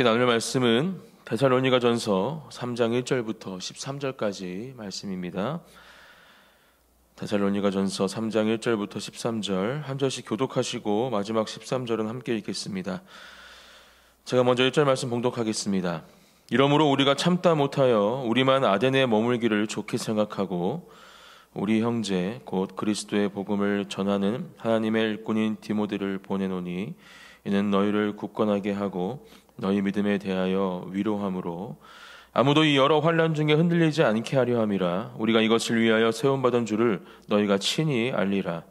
함께 나눌 말씀은 데살로니가전서 3장 1절부터 13절까지 말씀입니다. 데살로니가전서 3장 1절부터 13절 한 절씩 교독하시고 마지막 13절은 함께 읽겠습니다. 제가 먼저 1절 말씀 봉독하겠습니다. 이러므로 우리가 참다 못하여 우리만 아데네에 머물기를 좋게 생각하고 우리 형제 곧 그리스도의 복음을 전하는 하나님의 일꾼인 디모데를 보내노니 이는 너희를 굳건하게 하고 너희 믿음에 대하여 위로함으로 아무도 이 여러 환난 중에 흔들리지 않게 하려 함이라. 우리가 이것을 위하여 세움받은 줄을 너희가 친히 알리라.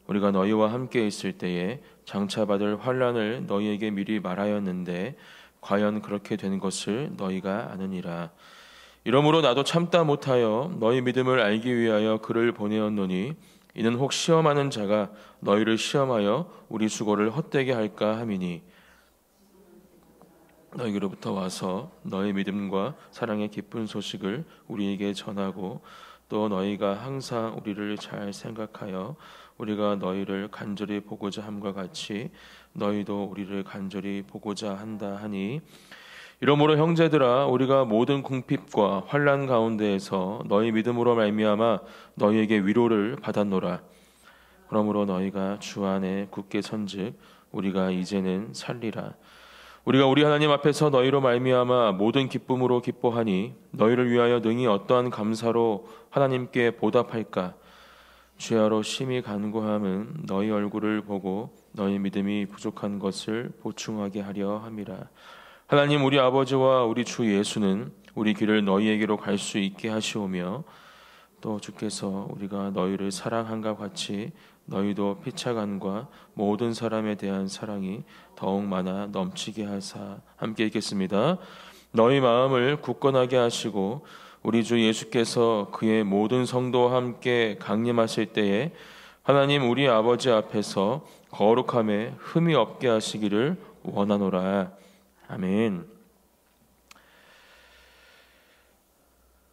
우리가 너희와 함께 있을 때에 장차 받을 환난을 너희에게 미리 말하였는데 과연 그렇게 된 것을 너희가 아느니라. 이러므로 나도 참다 못하여 너희 믿음을 알기 위하여 그를 보내었노니 이는 혹 시험하는 자가 너희를 시험하여 우리 수고를 헛되게 할까 함이니 너희로부터 와서 너희 믿음과 사랑의 기쁜 소식을 우리에게 전하고 또 너희가 항상 우리를 잘 생각하여 우리가 너희를 간절히 보고자 함과 같이 너희도 우리를 간절히 보고자 한다 하니 이러므로 형제들아 우리가 모든 궁핍과 환난 가운데에서 너희 믿음으로 말미암아 너희에게 위로를 받았노라. 그러므로 너희가 주 안에 굳게 선즉 우리가 이제는 살리라. 우리가 우리 하나님 앞에서 너희로 말미암아 모든 기쁨으로 기뻐하니 너희를 위하여 능히 어떠한 감사로 하나님께 보답할까. 주야로 심히 간구함은 너희 얼굴을 보고 너희 믿음이 부족한 것을 보충하게 하려 함이라. 하나님 우리 아버지와 우리 주 예수는 우리 길을 너희에게로 갈 수 있게 하시오며 또 주께서 우리가 너희를 사랑한과 같이 너희도 피차간과 모든 사람에 대한 사랑이 더욱 많아 넘치게 하사. 함께 읽겠습니다. 너희 마음을 굳건하게 하시고 우리 주 예수께서 그의 모든 성도와 함께 강림하실 때에 하나님 우리 아버지 앞에서 거룩함에 흠이 없게 하시기를 원하노라. 아멘.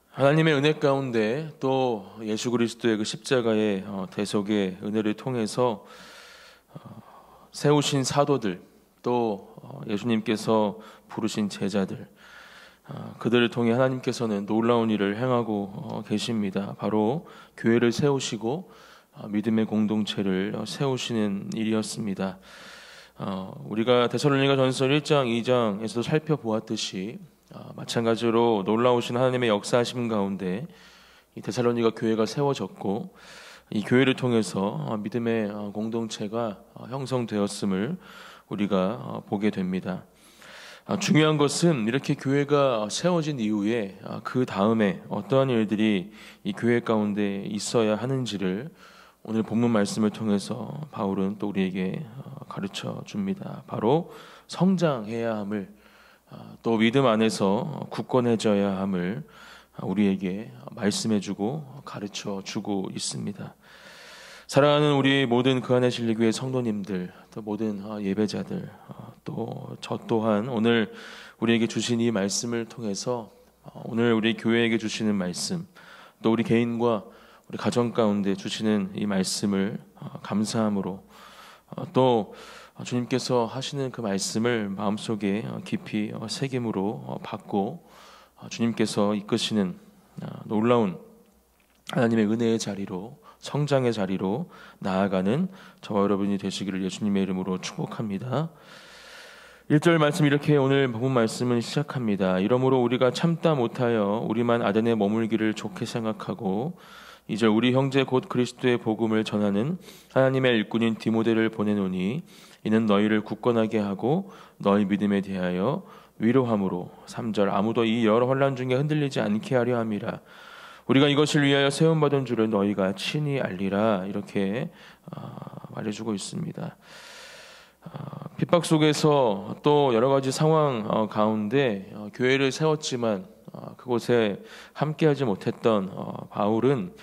하나님의 은혜 가운데 또 예수 그리스도의 그 십자가의 대속의 은혜를 통해서 세우신 사도들 또 예수님께서 부르신 제자들 그들을 통해 하나님께서는 놀라운 일을 행하고 계십니다. 바로 교회를 세우시고 믿음의 공동체를 세우시는 일이었습니다. 우리가 데살로니가전서 1장 2장에서 살펴보았듯이 마찬가지로 놀라우신 하나님의 역사하심 가운데 이 데살로니가 교회가 세워졌고 이 교회를 통해서 믿음의 공동체가 형성되었음을 우리가 보게 됩니다. 중요한 것은 이렇게 교회가 세워진 이후에 그 다음에 어떠한 일들이 이 교회 가운데 있어야 하는지를 오늘 본문 말씀을 통해서 바울은 또 우리에게 가르쳐 줍니다. 바로 성장해야 함을 또 믿음 안에서 굳건해져야 함을 우리에게 말씀해주고 가르쳐주고 있습니다. 사랑하는 우리 모든 그 안에 진리교회 성도님들 또 모든 예배자들 또 저 또한 오늘 우리에게 주신 이 말씀을 통해서 오늘 우리 교회에게 주시는 말씀 또 우리 개인과 우리 가정 가운데 주시는 이 말씀을 감사함으로 또 주님께서 하시는 그 말씀을 마음속에 깊이 새김으로 받고 주님께서 이끄시는 놀라운 하나님의 은혜의 자리로 성장의 자리로 나아가는 저와 여러분이 되시기를 예수님의 이름으로 축복합니다. 1절 말씀 이렇게 오늘 본문 말씀은 시작합니다. 이러므로 우리가 참다 못하여 우리만 아덴에 머물기를 좋게 생각하고 2절 우리 형제 곧 그리스도의 복음을 전하는 하나님의 일꾼인 디모데를 보내노니 이는 너희를 굳건하게 하고 너희 믿음에 대하여 위로함으로 3절 아무도 이 여러 환난 중에 흔들리지 않게 하려 함이라. 우리가 이것을 위하여 세움받은 줄을 너희가 친히 알리라. 이렇게 말해주고 있습니다. 핍박 속에서 또 여러 가지 상황 가운데 교회를 세웠지만 그곳에 함께하지 못했던 바울은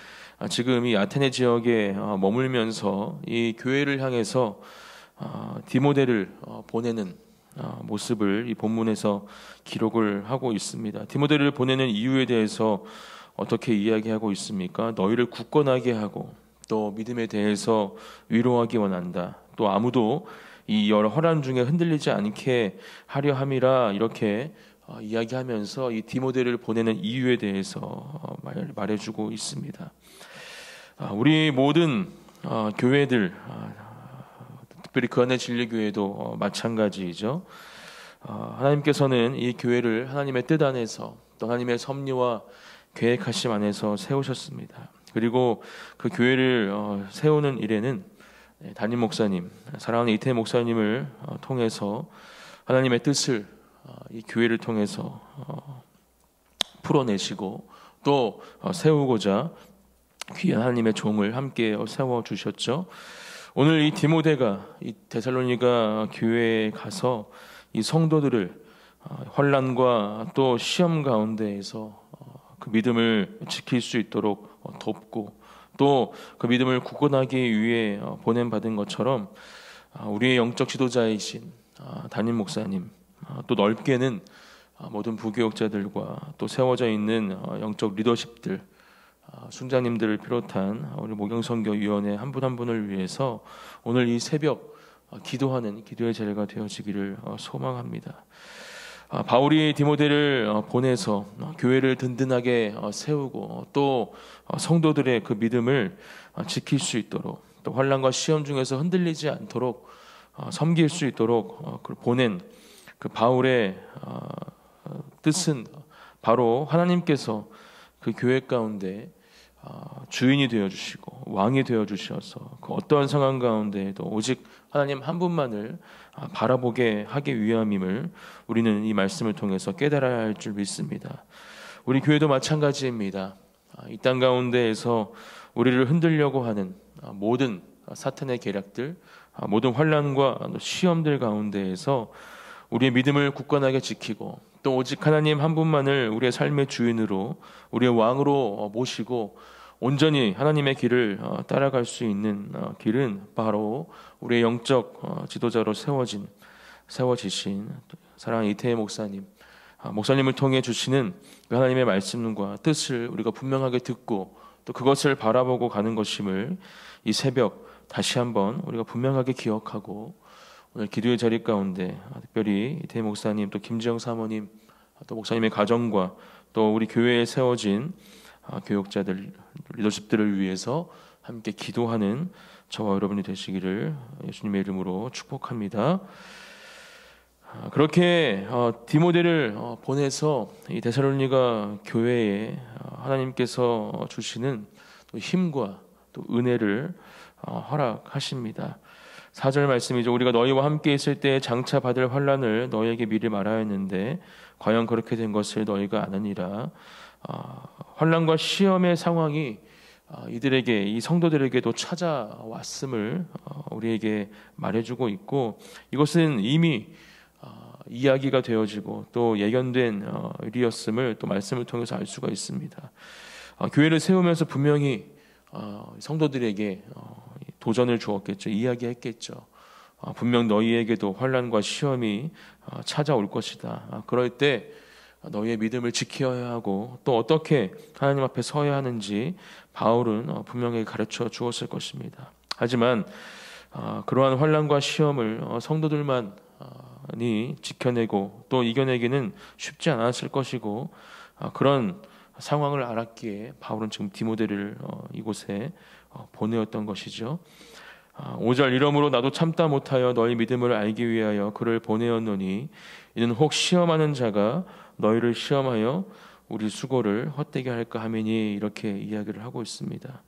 지금 이 아테네 지역에 머물면서 이 교회를 향해서 디모데를 보내는 모습을 이 본문에서 기록을 하고 있습니다. 디모데를 보내는 이유에 대해서 어떻게 이야기하고 있습니까? 너희를 굳건하게 하고 또 믿음에 대해서 위로하기 원한다. 또 아무도 이 여러 환난 중에 흔들리지 않게 하려 함이라 이렇게 이야기하면서 이 디모데를 보내는 이유에 대해서 말해주고 있습니다. 우리 모든 교회들, 특별히 그 안의 진리교회도 마찬가지이죠. 하나님께서는 이 교회를 하나님의 뜻 안에서 또 하나님의 섭리와 계획하심 안에서 세우셨습니다. 그리고 그 교회를 세우는 일에는 담임 목사님, 사랑하는 이태 목사님을 통해서 하나님의 뜻을 이 교회를 통해서 풀어내시고 또 세우고자 귀한 하나님의 종을 함께 세워주셨죠. 오늘 이 디모데가 이 데살로니가 교회에 가서 이 성도들을 환난과 또 시험 가운데에서 그 믿음을 지킬 수 있도록 돕고 또 그 믿음을 굳건하기 위해 보냄받은 것처럼 우리의 영적 지도자이신 담임 목사님, 또 넓게는 모든 부교역자들과 또 세워져 있는 영적 리더십들, 순장님들을 비롯한 우리 목영선교위원회 한 분 한 분을 위해서 오늘 이 새벽 기도하는 기도의 자리가 되어지기를 소망합니다. 바울이 디모데를 보내서 교회를 든든하게 세우고 또 성도들의 그 믿음을 지킬 수 있도록 또 환난과 시험 중에서 흔들리지 않도록 섬길 수 있도록 보낸 그 바울의 뜻은 바로 하나님께서 그 교회 가운데 주인이 되어주시고 왕이 되어주셔서 그 어떠한 상황 가운데에도 오직 하나님 한 분만을 바라보게 하기 위함임을 우리는 이 말씀을 통해서 깨달아야 할 줄 믿습니다. 우리 교회도 마찬가지입니다. 이 땅 가운데에서 우리를 흔들려고 하는 모든 사탄의 계략들, 모든 환난과 시험들 가운데에서 우리의 믿음을 굳건하게 지키고 또 오직 하나님 한 분만을 우리의 삶의 주인으로 우리의 왕으로 모시고 온전히 하나님의 길을 따라갈 수 있는 길은 바로 우리의 영적 지도자로 세워지신 사랑하는 이태희 목사님, 목사님을 통해 주시는 그 하나님의 말씀과 뜻을 우리가 분명하게 듣고 또 그것을 바라보고 가는 것임을 이 새벽 다시 한번 우리가 분명하게 기억하고 오늘 기도의 자리 가운데 특별히 이태희 목사님 또 김지영 사모님 또 목사님의 가정과 또 우리 교회에 세워진 교역자들 리더십들을 위해서 함께 기도하는 저와 여러분이 되시기를 예수님의 이름으로 축복합니다. 그렇게 디모데를 보내서 이 데살로니가 교회에 하나님께서 주시는 또 힘과 또 은혜를 허락하십니다. 4절 말씀이죠. 우리가 너희와 함께 있을 때 장차 받을 환난을 너희에게 미리 말하였는데 과연 그렇게 된 것을 너희가 아느니라. 환난과 시험의 상황이 이들에게 이 성도들에게도 찾아왔음을 우리에게 말해주고 있고 이것은 이미 이야기가 되어지고 또 예견된 일이었음을 또 말씀을 통해서 알 수가 있습니다. 교회를 세우면서 분명히 성도들에게 도전을 주었겠죠. 이야기했겠죠. 분명 너희에게도 환난과 시험이 찾아올 것이다. 그럴 때 너희의 믿음을 지켜야 하고 또 어떻게 하나님 앞에 서야 하는지 바울은 분명히 가르쳐 주었을 것입니다. 하지만 그러한 환난과 시험을 성도들만이 지켜내고 또 이겨내기는 쉽지 않았을 것이고 그런 상황을 알았기에 바울은 지금 디모데를 이곳에 보내었던 것이죠. 5절 이러므로 나도 참다 못하여 너희 믿음을 알기 위하여 그를 보내었노니 이는 혹 시험하는 자가 너희를 시험하여 우리 수고를 헛되게 할까 하매니 이렇게 이야기를 하고 있습니다.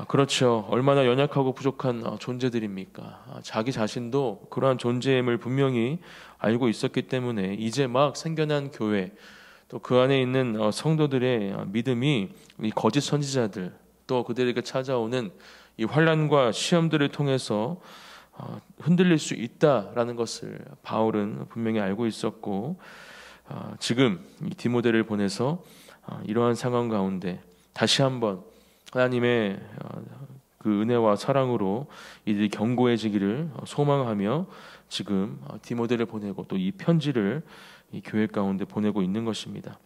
그렇죠. 얼마나 연약하고 부족한 존재들입니까? 자기 자신도 그러한 존재임을 분명히 알고 있었기 때문에 이제 막 생겨난 교회 또 그 안에 있는 성도들의 믿음이 이 거짓 선지자들 또 그들에게 찾아오는 이 환난과 시험들을 통해서 흔들릴 수 있다라는 것을 바울은 분명히 알고 있었고 지금 이 디모데를 보내서 이러한 상황 가운데 다시 한번 하나님의 그 은혜와 사랑으로 이들이 견고해지기를 소망하며 지금 디모데를 보내고 또 이 편지를 이 교회 가운데 보내고 있는 것입니다.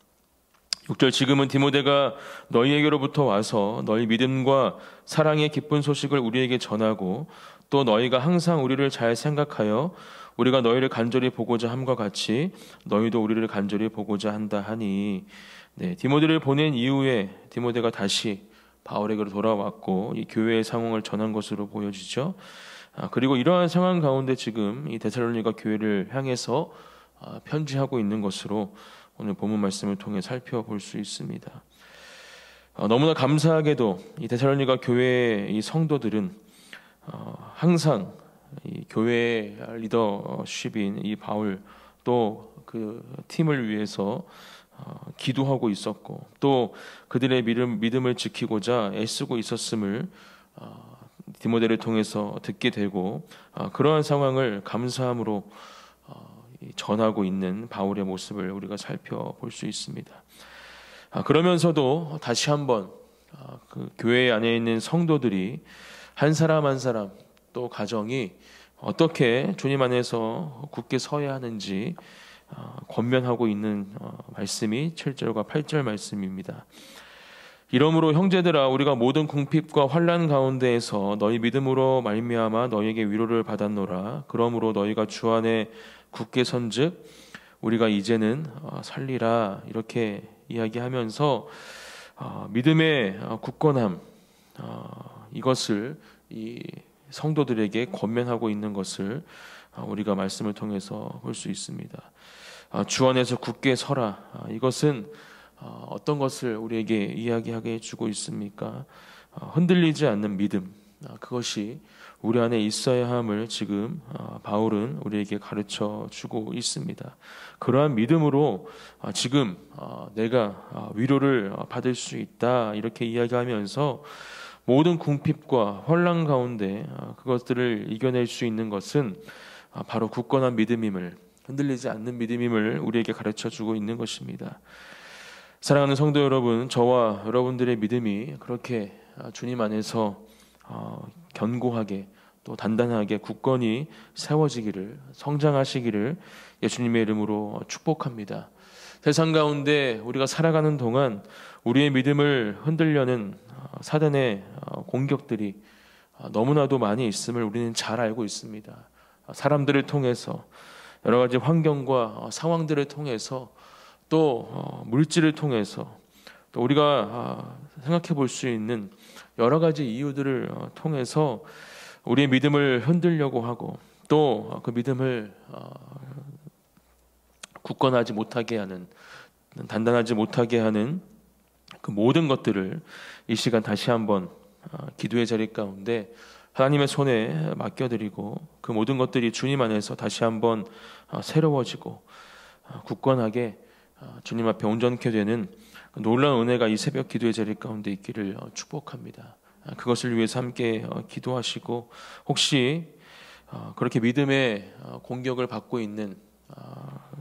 6절 지금은 디모데가 너희에게로부터 와서 너희 믿음과 사랑의 기쁜 소식을 우리에게 전하고 또 너희가 항상 우리를 잘 생각하여 우리가 너희를 간절히 보고자 함과 같이 너희도 우리를 간절히 보고자 한다 하니. 네, 디모데를 보낸 이후에 디모데가 다시 바울에게로 돌아왔고 이 교회의 상황을 전한 것으로 보여지죠. 그리고 이러한 상황 가운데 지금 이 데살로니가 교회를 향해서 편지하고 있는 것으로 오늘 본문 말씀을 통해 살펴볼 수 있습니다. 너무나 감사하게도 이 데살로니가 교회의 이 성도들은 항상 이 교회의 리더십인 이 바울 또 그 팀을 위해서 기도하고 있었고 또 그들의 믿음을 지키고자 애쓰고 있었음을 디모데를 통해서 듣게 되고 그러한 상황을 감사함으로 전하고 있는 바울의 모습을 우리가 살펴볼 수 있습니다. 그러면서도 다시 한번 그 교회 안에 있는 성도들이 한 사람 한 사람 또 가정이 어떻게 주님 안에서 굳게 서야 하는지 권면하고 있는 말씀이 7절과 8절 말씀입니다. 이러므로 형제들아 우리가 모든 궁핍과 환난 가운데에서 너희 믿음으로 말미암아 너희에게 위로를 받았노라. 그러므로 너희가 주 안에 굳게 선즉 우리가 이제는 살리라. 이렇게 이야기하면서 믿음의 굳건함 이것을 이 성도들에게 권면하고 있는 것을 우리가 말씀을 통해서 볼 수 있습니다. 주 안에서 굳게 서라. 이것은 어떤 것을 우리에게 이야기하게 해주고 있습니까? 흔들리지 않는 믿음, 그것이 우리 안에 있어야 함을 지금 바울은 우리에게 가르쳐 주고 있습니다. 그러한 믿음으로 지금 내가 위로를 받을 수 있다 이렇게 이야기하면서 모든 궁핍과 혼란 가운데 그것들을 이겨낼 수 있는 것은 바로 굳건한 믿음임을, 흔들리지 않는 믿음임을 우리에게 가르쳐 주고 있는 것입니다. 사랑하는 성도 여러분, 저와 여러분들의 믿음이 그렇게 주님 안에서 견고하게 또 단단하게 굳건히 세워지기를, 성장하시기를 예수님의 이름으로 축복합니다. 세상 가운데 우리가 살아가는 동안 우리의 믿음을 흔들려는 사단의 공격들이 너무나도 많이 있음을 우리는 잘 알고 있습니다. 사람들을 통해서, 여러 가지 환경과 상황들을 통해서, 또 물질을 통해서, 또 우리가 생각해 볼 수 있는 여러 가지 이유들을 통해서 우리의 믿음을 흔들려고 하고 또 그 믿음을 굳건하지 못하게 하는, 단단하지 못하게 하는 그 모든 것들을 이 시간 다시 한번 기도의 자리 가운데 하나님의 손에 맡겨드리고 그 모든 것들이 주님 안에서 다시 한번 새로워지고 굳건하게 주님 앞에 온전케 되는 놀라운 은혜가 이 새벽 기도의 자리 가운데 있기를 축복합니다. 그것을 위해서 함께 기도하시고, 혹시 그렇게 믿음의 공격을 받고 있는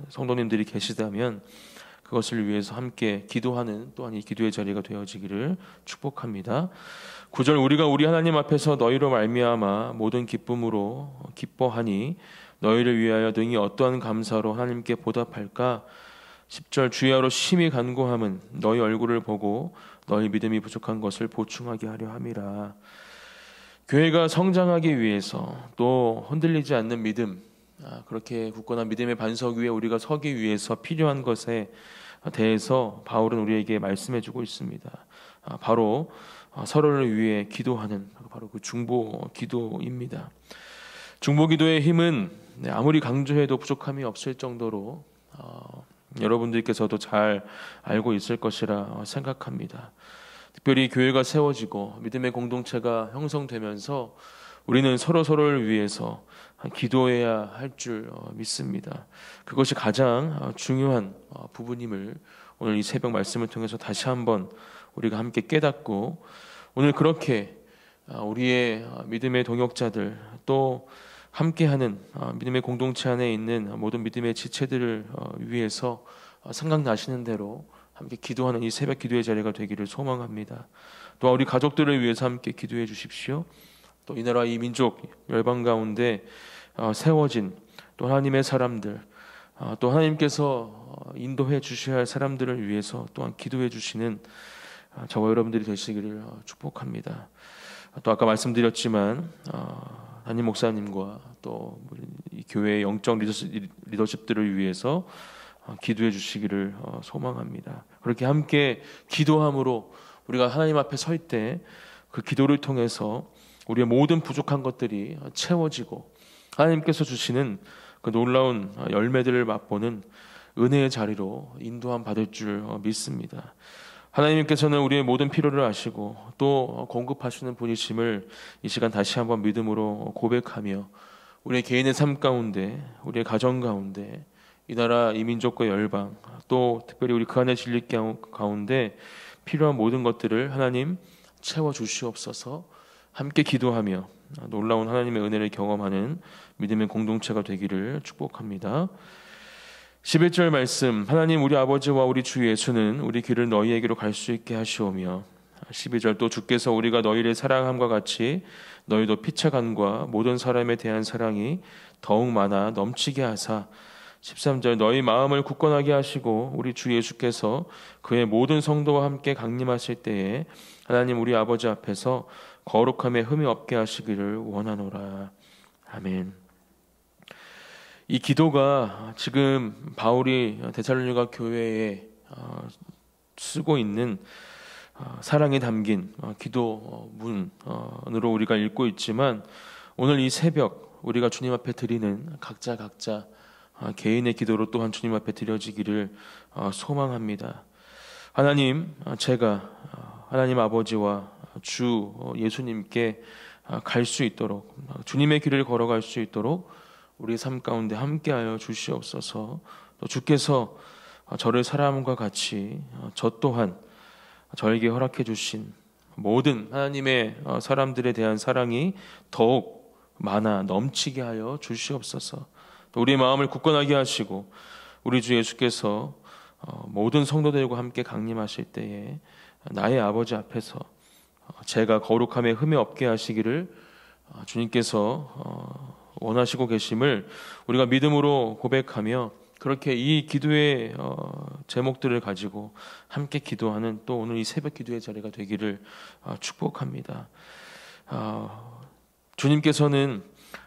성도님들이 계시다면 그것을 위해서 함께 기도하는 또한 이 기도의 자리가 되어지기를 축복합니다. 9절, 우리가 우리 하나님 앞에서 너희로 말미암아 모든 기쁨으로 기뻐하니 너희를 위하여 등이 어떠한 감사로 하나님께 보답할까. 10절, 주야로 심히 간구함은 너희 얼굴을 보고 너희 믿음이 부족한 것을 보충하게 하려 함이라. 교회가 성장하기 위해서 또 흔들리지 않는 믿음, 그렇게 굳건한 믿음의 반석 위에 우리가 서기 위해서 필요한 것에 대해서 바울은 우리에게 말씀해주고 있습니다. 바로 서로를 위해 기도하는 바로 그 중보 기도입니다. 중보 기도의 힘은 아무리 강조해도 부족함이 없을 정도로 여러분들께서도 잘 알고 있을 것이라 생각합니다. 특별히 교회가 세워지고 믿음의 공동체가 형성되면서 우리는 서로를 위해서 기도해야 할 줄 믿습니다. 그것이 가장 중요한 부분임을 오늘 이 새벽 말씀을 통해서 다시 한번 우리가 함께 깨닫고, 오늘 그렇게 우리의 믿음의 동역자들 또 함께하는 믿음의 공동체 안에 있는 모든 믿음의 지체들을 위해서 생각나시는 대로 함께 기도하는 이 새벽 기도의 자리가 되기를 소망합니다. 또 우리 가족들을 위해서 함께 기도해 주십시오. 또 이 나라 이 민족 열방 가운데 세워진 또 하나님의 사람들, 또 하나님께서 인도해 주셔야 할 사람들을 위해서 또한 기도해 주시는 저와 여러분들이 되시기를 축복합니다. 또 아까 말씀드렸지만 담임 목사님과 또 이 교회의 영적 리더십들을 위해서 기도해 주시기를 소망합니다. 그렇게 함께 기도함으로 우리가 하나님 앞에 설 때 그 기도를 통해서 우리의 모든 부족한 것들이 채워지고 하나님께서 주시는 그 놀라운 열매들을 맛보는 은혜의 자리로 인도함 받을 줄 믿습니다. 하나님께서는 우리의 모든 필요를 아시고 또 공급하시는 분이심을 이 시간 다시 한번 믿음으로 고백하며 우리의 개인의 삶 가운데, 우리의 가정 가운데, 이 나라 이 민족과 열방, 또 특별히 우리 그 안에 진리 가운데 필요한 모든 것들을 하나님 채워주시옵소서. 함께 기도하며 놀라운 하나님의 은혜를 경험하는 믿음의 공동체가 되기를 축복합니다. 11절 말씀, 하나님 우리 아버지와 우리 주 예수는 우리 길을 너희에게로 갈 수 있게 하시오며, 12절, 또 주께서 우리가 너희를 사랑함과 같이 너희도 피차간과 모든 사람에 대한 사랑이 더욱 많아 넘치게 하사, 13절, 너희 마음을 굳건하게 하시고 우리 주 예수께서 그의 모든 성도와 함께 강림하실 때에 하나님 우리 아버지 앞에서 거룩함에 흠이 없게 하시기를 원하노라. 아멘. 이 기도가 지금 바울이 데살로니가 교회에 쓰고 있는 사랑이 담긴 기도문으로 우리가 읽고 있지만, 오늘 이 새벽 우리가 주님 앞에 드리는 각자 개인의 기도로 또한 주님 앞에 드려지기를 소망합니다. 하나님, 제가 하나님 아버지와 주 예수님께 갈 수 있도록, 주님의 길을 걸어갈 수 있도록 우리 삶 가운데 함께하여 주시옵소서. 또 주께서 저를 사랑함과 같이 저 또한 저에게 허락해 주신 모든 하나님의 사람들에 대한 사랑이 더욱 많아 넘치게 하여 주시옵소서. 또 우리의 마음을 굳건하게 하시고 우리 주 예수께서 모든 성도들과 함께 강림하실 때에 나의 아버지 앞에서 제가 거룩함에 흠이 없게 하시기를 주님께서 원하시고 계심을 우리가 믿음으로 고백하며, 그렇게 이 기도의 제목들을 가지고 함께 기도하는 또 오늘 이 새벽 기도의 자리가 되기를 축복합니다. 주님께서는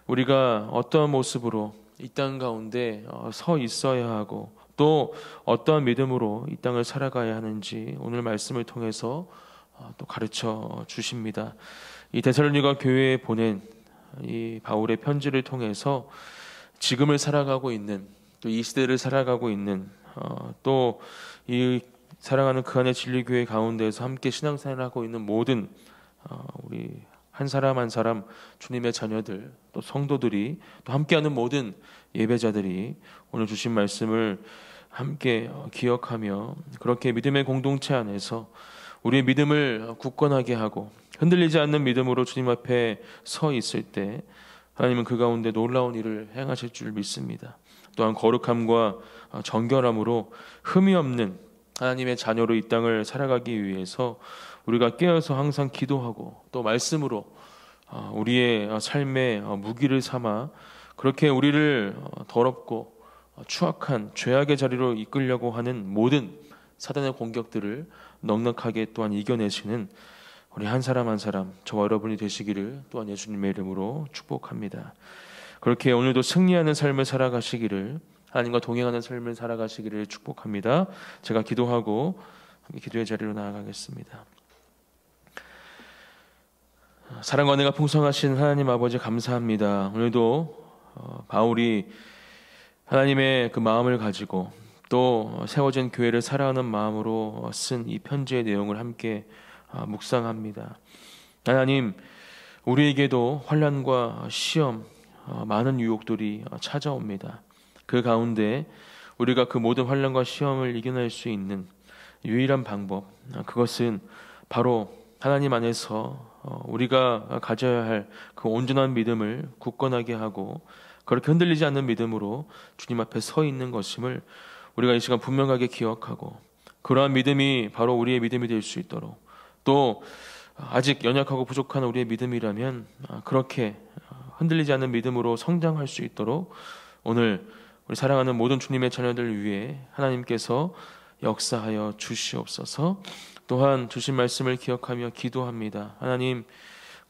우리가 어떠한 모습으로 이 땅 가운데 서 있어야 하고 또 어떠한 믿음으로 이 땅을 살아가야 하는지 오늘 말씀을 통해서 또 가르쳐 주십니다. 이 데살로니가 교회에 보낸 이 바울의 편지를 통해서 지금을 살아가고 있는, 또 이 시대를 살아가고 있는, 또 이 사랑하는 그 안의 진리교회 가운데에서 함께 신앙생활을 하고 있는 모든 우리 한 사람 한 사람 주님의 자녀들, 또 성도들이, 또 함께하는 모든 예배자들이 오늘 주신 말씀을 함께 기억하며 그렇게 믿음의 공동체 안에서 우리의 믿음을 굳건하게 하고 흔들리지 않는 믿음으로 주님 앞에 서 있을 때 하나님은 그 가운데 놀라운 일을 행하실 줄 믿습니다. 또한 거룩함과 정결함으로 흠이 없는 하나님의 자녀로 이 땅을 살아가기 위해서 우리가 깨어서 항상 기도하고 또 말씀으로 우리의 삶의 무기를 삼아 그렇게 우리를 더럽고 추악한 죄악의 자리로 이끌려고 하는 모든 사단의 공격들을 넉넉하게 또한 이겨내시는 우리 한 사람 한 사람, 저와 여러분이 되시기를 또한 예수님의 이름으로 축복합니다. 그렇게 오늘도 승리하는 삶을 살아가시기를, 하나님과 동행하는 삶을 살아가시기를 축복합니다. 제가 기도하고 기도의 자리로 나아가겠습니다. 사랑과 은혜가 풍성하신 하나님 아버지 감사합니다. 오늘도 바울이 하나님의 그 마음을 가지고 또 세워진 교회를 사랑하는 마음으로 쓴 이 편지의 내용을 함께 묵상합니다. 하나님, 우리에게도 환난과 시험, 많은 유혹들이 찾아옵니다. 그 가운데 우리가 그 모든 환난과 시험을 이겨낼 수 있는 유일한 방법, 그것은 바로 하나님 안에서 우리가 가져야 할 그 온전한 믿음을 굳건하게 하고 그렇게 흔들리지 않는 믿음으로 주님 앞에 서 있는 것임을 우리가 이 시간 분명하게 기억하고, 그러한 믿음이 바로 우리의 믿음이 될 수 있도록, 또 아직 연약하고 부족한 우리의 믿음이라면 그렇게 흔들리지 않는 믿음으로 성장할 수 있도록 오늘 우리 사랑하는 모든 주님의 자녀들 위해 하나님께서 역사하여 주시옵소서. 또한 주신 말씀을 기억하며 기도합니다. 하나님,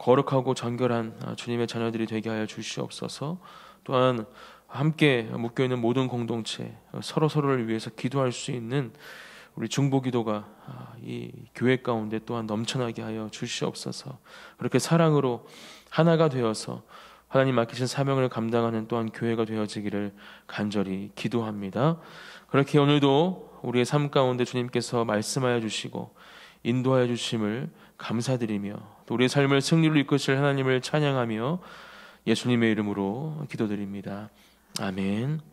거룩하고 정결한 주님의 자녀들이 되게 하여 주시옵소서. 또한 함께 묶여있는 모든 공동체 서로를 위해서 기도할 수 있는 우리 중보기도가 이 교회 가운데 또한 넘쳐나게 하여 주시옵소서. 그렇게 사랑으로 하나가 되어서 하나님 맡기신 사명을 감당하는 또한 교회가 되어지기를 간절히 기도합니다. 그렇게 오늘도 우리의 삶 가운데 주님께서 말씀하여 주시고 인도하여 주심을 감사드리며 또 우리의 삶을 승리로 이끄실 하나님을 찬양하며 예수님의 이름으로 기도드립니다. 아멘.